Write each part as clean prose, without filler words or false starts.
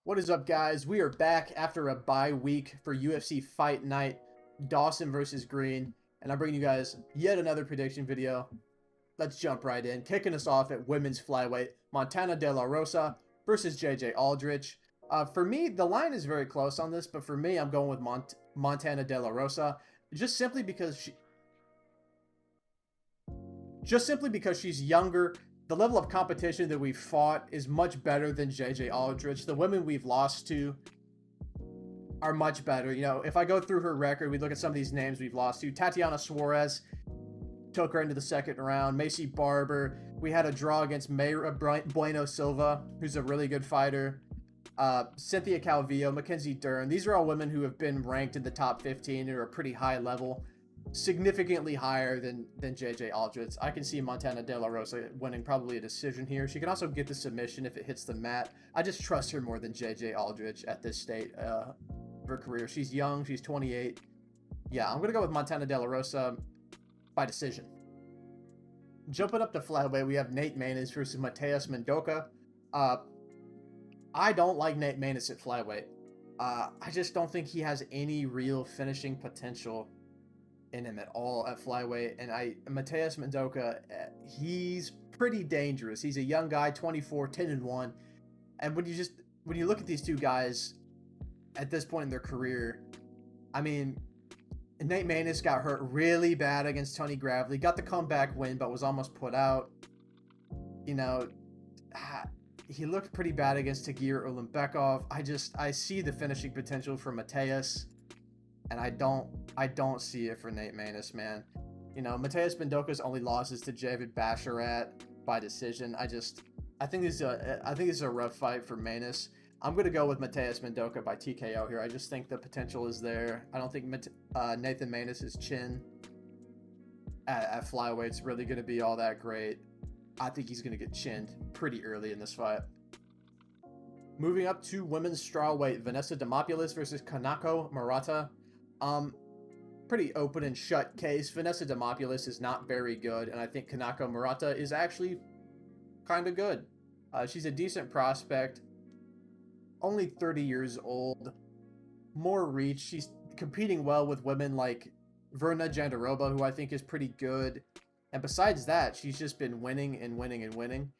What is up, guys? We are back after a bye week for UFC Fight Night, Dawson versus Green, and I'm bringing you guys yet another prediction video. Let's jump right in. Kicking us off at women's flyweight, Montana De La Rosa versus JJAldrich. For me, the line is very close on this, but for me, I'm going with Montana De La Rosa, just simply because she's younger. The level of competition that we've fought is much better than JJAldrich. The women we've lost to are much better. You know, if I go through her record, we look at some of these names we've lost to. Tatiana Suarez took her into the second round. Macy Barber. We had a draw against Mayra Bueno Silva, who's a really good fighter. Cynthia Calvillo, Mackenzie Dern. These are all women who have been ranked in the top 15 or a pretty high level. Significantly higher than JJAldrich. I can see Montana De La Rosa winning probably a decision here. She can also get the submission if it hits the mat. I just trust her more than JJAldrich at this state of her career. She's young. She's 28. Yeah, I'm going to go with Montana De La Rosa by decision. Jumping up to flyweight, we have Nate Maness versus Mateus Mendoca. I don't like Nate Maness at flyweight. I just don't think he has any real finishing potential in him at all at flyweight. And Mateus Mendoca, he's pretty dangerous. He's a young guy, 24, 10-1. And when you look at these two guys at this point in their career, I mean, Nate Maness got hurt really bad against Tony Gravely, got the comeback win, but was almost put out. You know, he looked pretty bad against Tagir Ulanbekov. I see the finishing potential for Mateus, and I don't see it for Nate Maness, man. You know, Mateus Mendoca's only losses to Javid Basharat by decision. I think this is a rough fight for Maness. I'm going to go with Mateus Mendoca by TKO here. I just think the potential is there. I don't think Nathan Maness' chin at flyweight's really going to be all that great. I think he's going to get chinned pretty early in this fight. Moving up to women's strawweight, Vanessa Demopulos versus Kanaka Morata. Pretty open and shut case. Vanessa Demopulos is not very good, and I think Kanaka Morata is actually kind of good. She's a decent prospect. Only 30 years old. More reach. She's competing well with women like Verna Jandaroba, who I think is pretty good. And besides that, she's just been winning and winning and winning.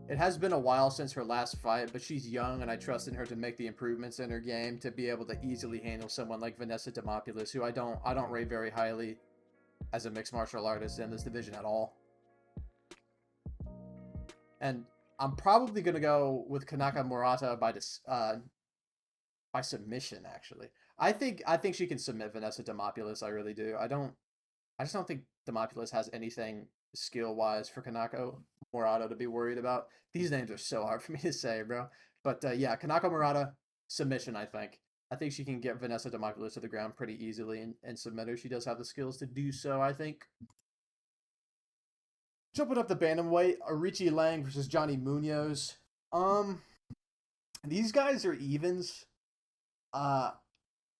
It has been a while since her last fight, but she's young, and I trust in her to make the improvements in her game to be able to easily handle someone like Vanessa Demopulos, who I don't rate very highly as a mixed martial artist in this division at all. And I'm probably going to go with Kanaka Morata by submission, actually. I think she can submit Vanessa Demopulos, I really do. I just don't think Demopulos has anything skill-wise for Kanaka Morata to be worried about. These names are so hard for me to say, bro. But yeah, Kanaka Morata, submission, I think. I think she can get Vanessa Demopulos to the ground pretty easily and submit her. She does have the skills to do so, I think. Jumping up the bantamweight, Arichi Lang versus Johnny Munoz. These guys are evens.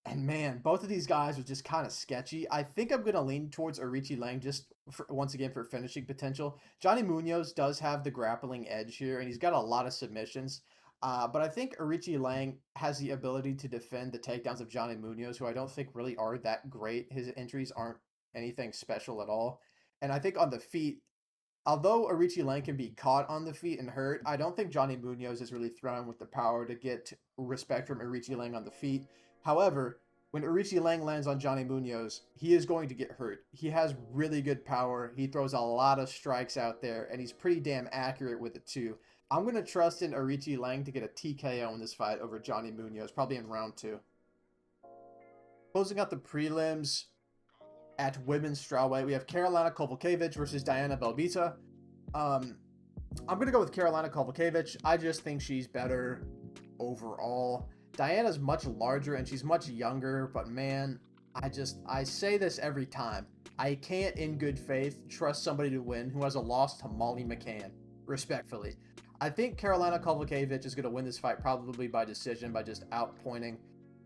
And man, both of these guys are just kind of sketchy. I think I'm going to lean towards Arichi Lang just once again for finishing potential. Johnny Munoz does have the grappling edge here, and he's got a lot of submissions. But I think Arichi Lang has the ability to defend the takedowns of Johnny Munoz, who I don't think really are that great. His entries aren't anything special at all. And I think on the feet, although Arichi Lang can be caught on the feet and hurt, I don't think Johnny Munoz is really thrown with the power to get respect from Arichi Lang on the feet. However, when Arichi Lang lands on Johnny Munoz, he is going to get hurt. He has really good power. He throws a lot of strikes out there, and he's pretty damn accurate with it too. I'm going to trust in Arichi Lang to get a TKO in this fight over Johnny Munoz, probably in round 2. Closing out the prelims at women's strawweight, we have Carolina Kowalkiewicz versus Diana Belbita. I'm going to go with Carolina Kowalkiewicz. I just think she's better overall. Diana's much larger and she's much younger, but man, I say this every time. I can't in good faith trust somebody to win who has a loss to Molly McCann, respectfully. I think Carolina Kowalkiewicz is going to win this fight probably by decision by just outpointing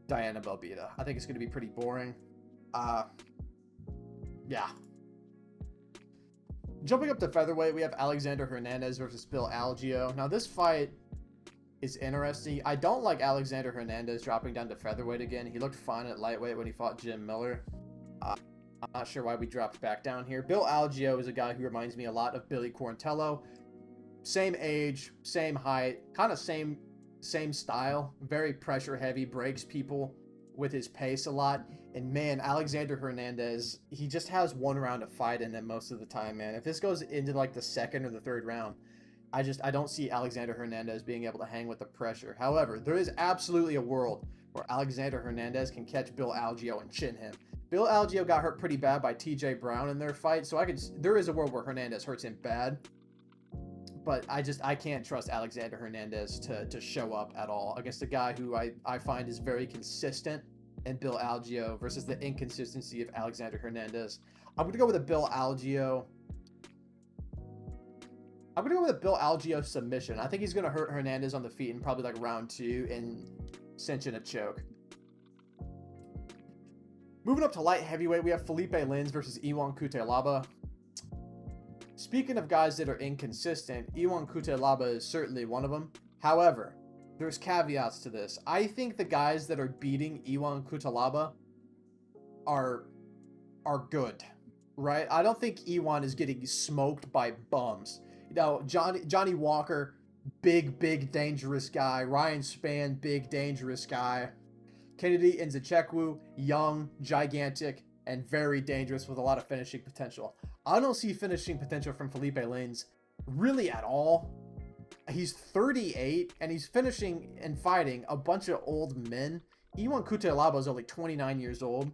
Diana Belbita. I think it's going to be pretty boring. Yeah. Jumping up to featherweight, we have Alexander Hernandez versus Bill Algeo. Now this fight is interesting. I don't like Alexander Hernandez dropping down to featherweight again. He looked fine at lightweight when he fought Jim Miller. I'm not sure why we dropped back down here. Bill Algeo is a guy who reminds me a lot of Billy Quarantello. Same age, same height, kind of same style. Very pressure heavy, breaks people with his pace a lot. And man, Alexander Hernandez, he just has one round of fight in him most of the time, man. If this goes into like the second or the third round, I don't see Alexander Hernandez being able to hang with the pressure. However, there is absolutely a world where Alexander Hernandez can catch Bill Algeo and chin him. Bill Algeo got hurt pretty bad by TJ Brown in their fight, so there is a world where Hernandez hurts him bad. But I can't trust Alexander Hernandez to show up at all against a guy who I find is very consistent in Bill Algeo versus the inconsistency of Alexander Hernandez. I'm going to go with a Bill Algeo. I'm going to go with a Bill Algeo submission. I think he's going to hurt Hernandez on the feet in probably like round 2 and cinch in a choke. Moving up to light heavyweight, we have Felipe Lins versus Iwan Cutela. Speaking of guys that are inconsistent, Iwan Cutela is certainly one of them. However, there's caveats to this. I think the guys that are beating Iwan Cutela are good, right? I don't think Iwan is getting smoked by bums. You know, Johnny Walker, big, dangerous guy. Ryan Spann, big, dangerous guy. Kennedy Nzechukwu, young, gigantic, and very dangerous with a lot of finishing potential. I don't see finishing potential from Felipe Lins really at all. He's 38, and he's finishing and fighting a bunch of old men. Iwan Cutela is only 29 years old.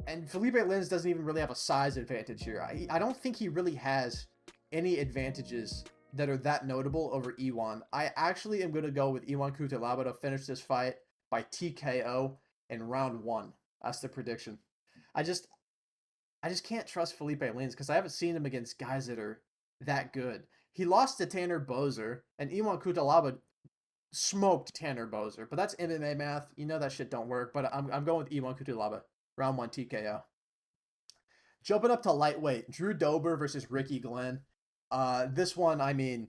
And Felipe Lins doesn't even really have a size advantage here. I don't think he really has any advantages that are that notable over Iwan. I actually am going to go with Iwan Cutela to finish this fight by TKO in round 1. That's the prediction. I just can't trust Felipe Lins because I haven't seen him against guys that are that good. He lost to Tanner Boser, and Iwan Cutela smoked Tanner Boser. But that's MMA math. You know that shit don't work. But I'm going with Iwan Cutela. Round 1 TKO. Jumping up to lightweight, Drew Dober versus Ricky Glenn. This one, I mean,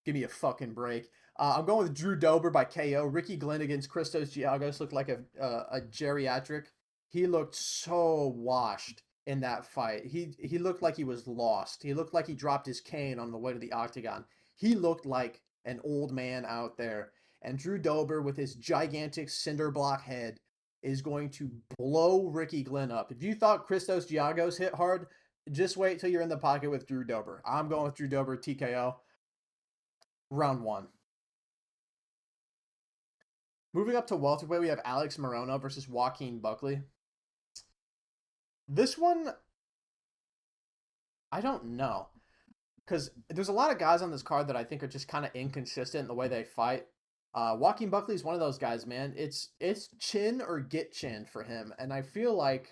give me a fucking break. I'm going with Drew Dober by KO. Ricky Glenn against Christos Giagos looked like a geriatric. He looked so washed in that fight. He looked like he was lost. He looked like he dropped his cane on the way to the octagon. He looked like an old man out there. And Drew Dober, with his gigantic cinder block head, is going to blow Ricky Glenn up. If you thought Christos Giagos hit hard, just wait till you're in the pocket with Drew Dober. I'm going with Drew Dober TKO. Round 1. Moving up to welterweight, we have Alex Morono versus Joaquin Buckley. This one, I don't know. Because there's a lot of guys on this card that I think are just kind of inconsistent in the way they fight. Joaquin Buckley is one of those guys, man. It's chin or get chin for him. And I feel like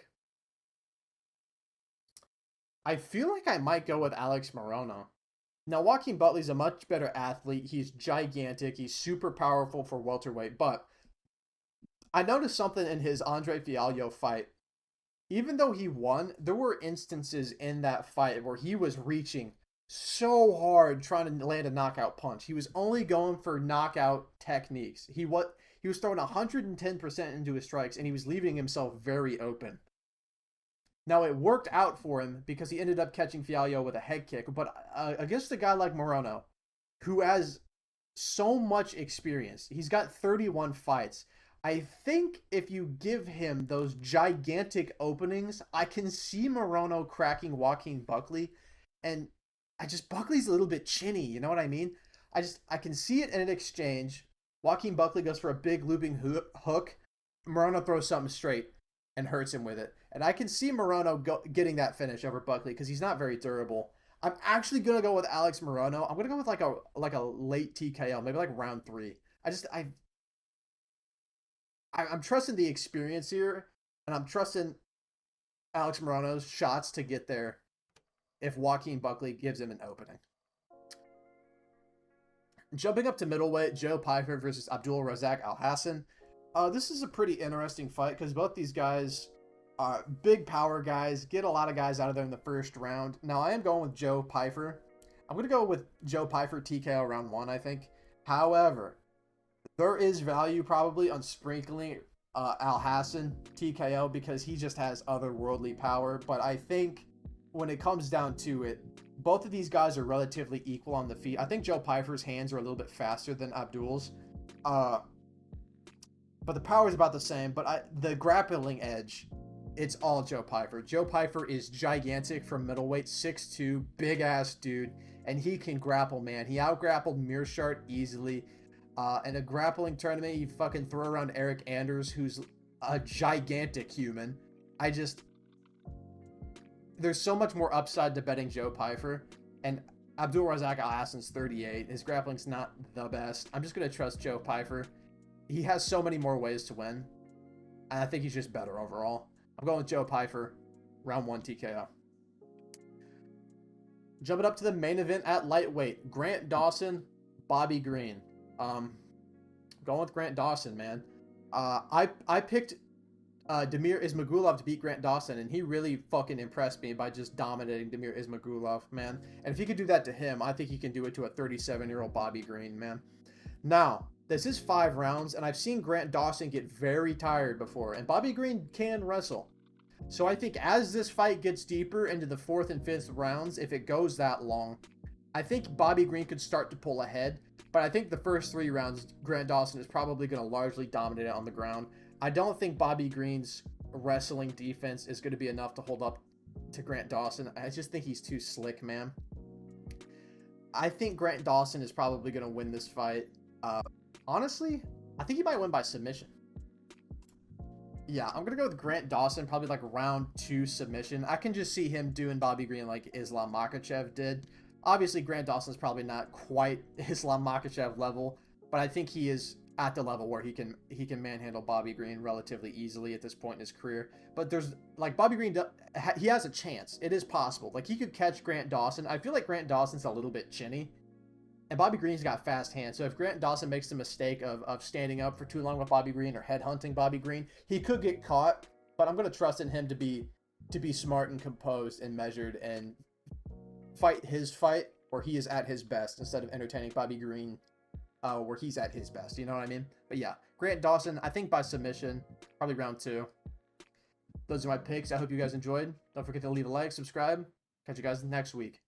I might go with Alex Morono. Now, Joaquin Buckley's a much better athlete. He's gigantic. He's super powerful for welterweight. But I noticed something in his Andre Fialho fight. Even though he won, there were instances in that fight where he was reaching so hard trying to land a knockout punch. He was only going for knockout techniques. He was throwing 110% into his strikes, and he was leaving himself very open. Now, it worked out for him because he ended up catching Fialho with a head kick, but against a guy like Morono, who has so much experience, he's got 31 fights. I think if you give him those gigantic openings, I can see Morono cracking Joaquin Buckley, and Buckley's a little bit chinny, you know what I mean? I can see it in an exchange. Joaquin Buckley goes for a big looping hook. Morono throws something straight and hurts him with it. And I can see Morono getting that finish over Buckley because he's not very durable. I'm actually going to go with Alex Morono. I'm going to go with like a late TKO, maybe like round 3. I'm trusting the experience here, and I'm trusting Alex Morono's shots to get there if Joaquin Buckley gives him an opening. Jumping up to middleweight, Joe Pyfer versus AbdulRazak Alhassan. This is a pretty interesting fight because both these guys are big power guys, get a lot of guys out of there in the first round. Now, I am going with Joe Pyfer. I'm going to go with Joe Pyfer TKO round 1, I think. However, There is value probably on sprinkling Al Hassan TKO because he just has otherworldly power. But I think when it comes down to it, both of these guys are relatively equal on the feet. I think Joe Pyfer's hands are a little bit faster than Abdul's. But the power is about the same. But the grappling edge, it's all Joe Pyfer. Joe Pyfer is gigantic from middleweight, 6'2", big-ass dude. And he can grapple, man. He out-grappled Mearshart easily. In a grappling tournament, you fucking throw around Eric Anders, who's a gigantic human. There's so much more upside to betting Joe Pyfer. And AbdulRazak Al Hassan's 38. His grappling's not the best. I'm just going to trust Joe Pyfer. He has so many more ways to win. And I think he's just better overall. I'm going with Joe Pyfer. Round 1 TKO. Jumping up to the main event at lightweight. Grant Dawson, Bobby Green. Going with Grant Dawson, man. I picked Damir Ismagulov to beat Grant Dawson, and he really fucking impressed me by just dominating Damir Ismagulov, man. And if he could do that to him, I think he can do it to a 37-year-old Bobby Green, man. Now, this is 5 rounds, and I've seen Grant Dawson get very tired before, and Bobby Green can wrestle. So I think as this fight gets deeper into the 4th and 5th rounds, if it goes that long, I think Bobby Green could start to pull ahead. But I think the first 3 rounds, Grant Dawson is probably going to largely dominate it on the ground. I don't think Bobby Green's wrestling defense is going to be enough to hold up to Grant Dawson. I just think he's too slick, man. I think Grant Dawson is probably going to win this fight. Honestly, I think he might win by submission. Yeah, I'm going to go with Grant Dawson, probably like round 2 submission. I can just see him doing Bobby Green like Islam Makhachev did. Obviously, Grant Dawson's probably not quite Islam Makhachev level, but I think he is at the level where he can manhandle Bobby Green relatively easily at this point in his career. But there's, like, Bobby Green, he has a chance. It is possible. Like, he could catch Grant Dawson. I feel like Grant Dawson's a little bit chinny, and Bobby Green's got fast hands. So if Grant Dawson makes the mistake of standing up for too long with Bobby Green or headhunting Bobby Green, he could get caught. But I'm going to trust in him to be smart and composed and measured and fight his fight where he is at his best instead of entertaining Bobby Green where he's at his best. You know what I mean? But yeah, Grant Dawson, I think by submission, probably round 2. Those are my picks. I hope you guys enjoyed. Don't forget to leave a like, subscribe. Catch you guys next week.